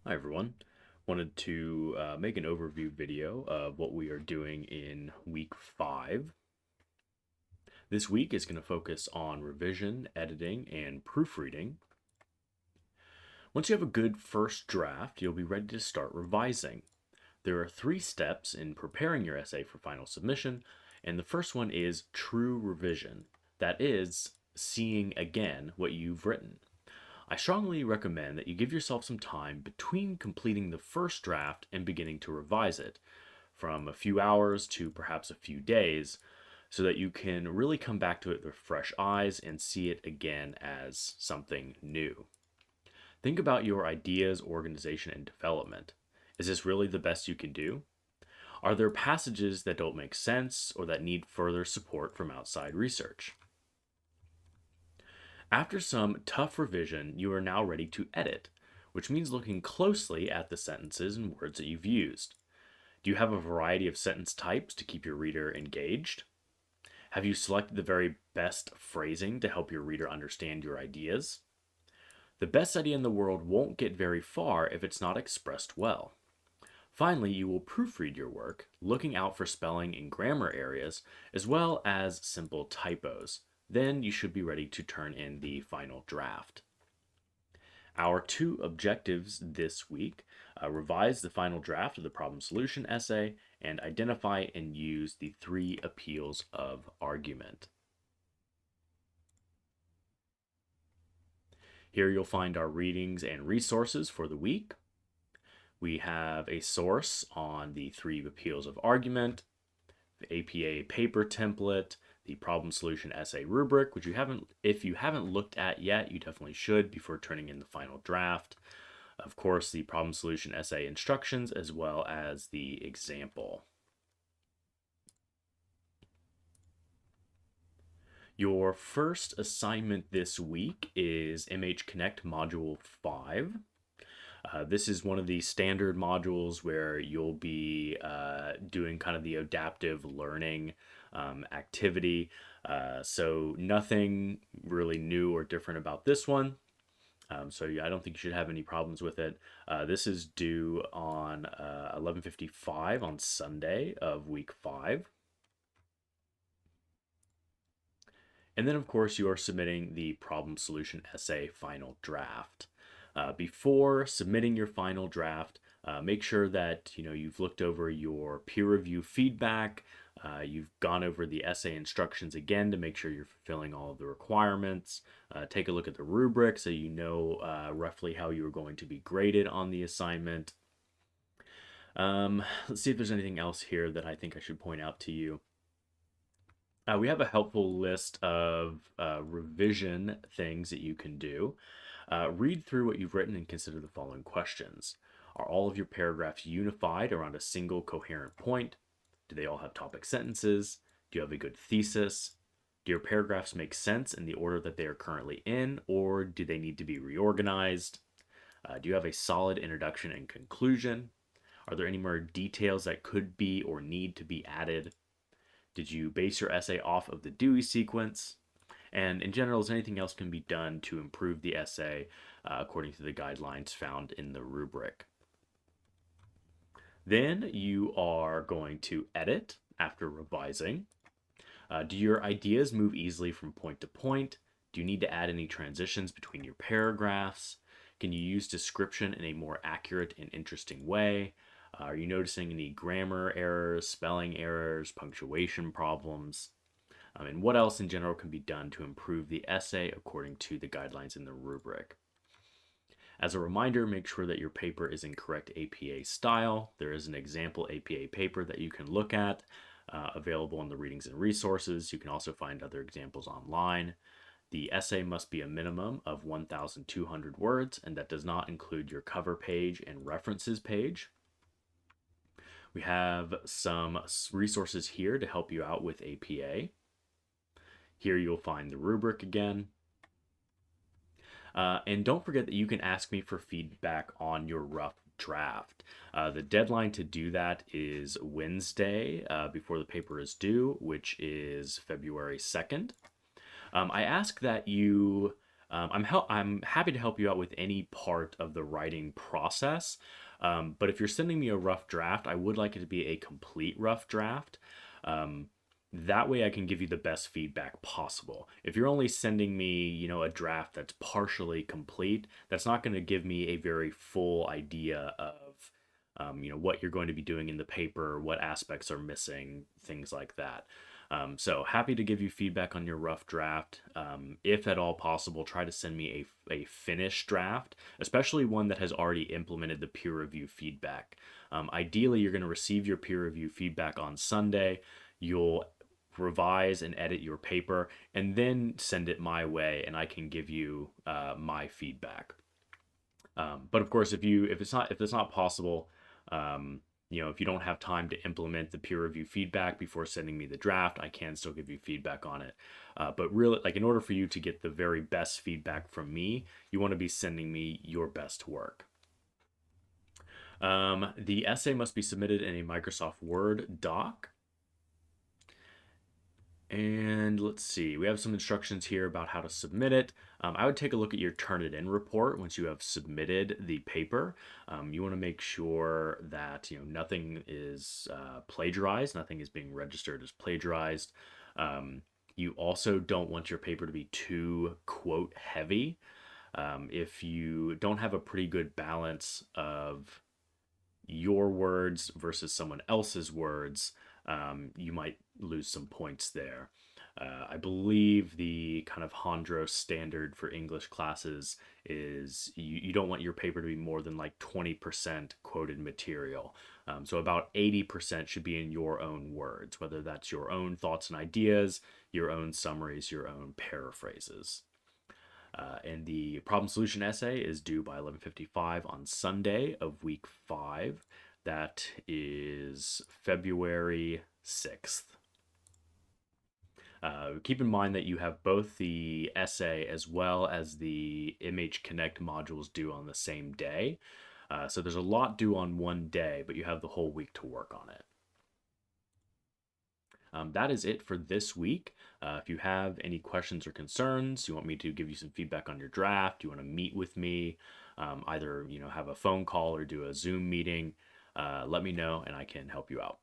Hi everyone. Wanted to make an overview video of what we are doing in week 5. This week is going to focus on revision, editing, and proofreading. Once you have a good first draft, you'll be ready to start revising. There are 3 steps in preparing your essay for final submission, and the first one is true revision. That is, seeing again what you've written. I strongly recommend that you give yourself some time between completing the first draft and beginning to revise it, from a few hours to perhaps a few days, so that you can really come back to it with fresh eyes and see it again as something new. Think about your ideas, organization, and development. Is this really the best you can do? Are there passages that don't make sense or that need further support from outside research? After some tough revision, you are now ready to edit, which means looking closely at the sentences and words that you've used. Do you have a variety of sentence types to keep your reader engaged? Have you selected the very best phrasing to help your reader understand your ideas? The best idea in the world won't get very far if it's not expressed well. Finally, you will proofread your work, looking out for spelling and grammar areas, as well as simple typos. Then you should be ready to turn in the final draft. Our 2 objectives this week revise the final draft of the problem solution essay and identify and use the 3 appeals of argument. Here you'll find our readings and resources for the week. We have a source on the 3 appeals of argument, the APA paper template, the problem solution essay rubric, which if you haven't looked at yet, you definitely should before turning in the final draft. Of course, the problem solution essay instructions as well as the example. Your first assignment this week is MH Connect Module 5. This is one of the standard modules where you'll be doing kind of the adaptive learning activity. So nothing really new or different about this one. I don't think you should have any problems with it. This is due on 11:55 on Sunday of week 5. And then, of course, you are submitting the problem solution essay final draft. Before submitting your final draft, make sure that you've looked over your peer review feedback. You've gone over the essay instructions again to make sure you're fulfilling all of the requirements. Take a look at the rubric so you know roughly how you're going to be graded on the assignment. Let's see if there's anything else here that I think I should point out to you. We have a helpful list of revision things that you can do. Read through what you've written and consider the following questions. Are all of your paragraphs unified around a single coherent point? Do they all have topic sentences? Do you have a good thesis? Do your paragraphs make sense in the order that they are currently in, or do they need to be reorganized? Do you have a solid introduction and conclusion? Are there any more details that could be or need to be added? Did you base your essay off of the Dewey sequence? And in general, is anything else can be done to improve the essay according to the guidelines found in the rubric? Then you are going to edit after revising. Do your ideas move easily from point to point? Do you need to add any transitions between your paragraphs? Can you use description in a more accurate and interesting way? Are you noticing any grammar errors, spelling errors, punctuation problems? And what else in general can be done to improve the essay according to the guidelines in the rubric? As a reminder, make sure that your paper is in correct APA style. There is an example APA paper that you can look at, available in the readings and resources. You can also find other examples online. The essay must be a minimum of 1,200 words, and that does not include your cover page and references page. We have some resources here to help you out with APA. Here you'll find the rubric again. And don't forget that you can ask me for feedback on your rough draft. The deadline to do that is Wednesday before the paper is due, which is February 2nd. I ask that you I'm happy to help you out with any part of the writing process. But if you're sending me a rough draft, I would like it to be a complete rough draft. Um, that way I can give you the best feedback possible. If you're only sending me, a draft that's partially complete, that's not going to give me a very full idea of, what you're going to be doing in the paper, what aspects are missing, things like that. So happy to give you feedback on your rough draft. If at all possible, try to send me a finished draft, especially one that has already implemented the peer review feedback. Ideally, you're going to receive your peer review feedback on Sunday. You'll revise and edit your paper, and then send it my way, and I can give you my feedback. But of course, if it's not possible, if you don't have time to implement the peer review feedback before sending me the draft, I can still give you feedback on it. But really, like in order for you to get the very best feedback from me, you want to be sending me your best work. The essay must be submitted in a Microsoft Word doc. And let's see, we have some instructions here about how to submit it. I would take a look at your Turnitin report once you have submitted the paper. You want to make sure that nothing is plagiarized, nothing is being registered as plagiarized. You also don't want your paper to be too quote heavy. If you don't have a pretty good balance of your words versus someone else's words, you might lose some points there. I believe the kind of Hondros standard for English classes is you don't want your paper to be more than like 20% quoted material. So about 80% should be in your own words, whether that's your own thoughts and ideas, your own summaries, your own paraphrases. And the problem solution essay is due by 11:55 on Sunday of week 5. That is February 6th. Keep in mind that you have both the essay as well as the Image Connect modules due on the same day. So there's a lot due on one day, but you have the whole week to work on it. That is it for this week. If you have any questions or concerns, you want me to give you some feedback on your draft, you want to meet with me, either have a phone call or do a Zoom meeting, let me know and I can help you out.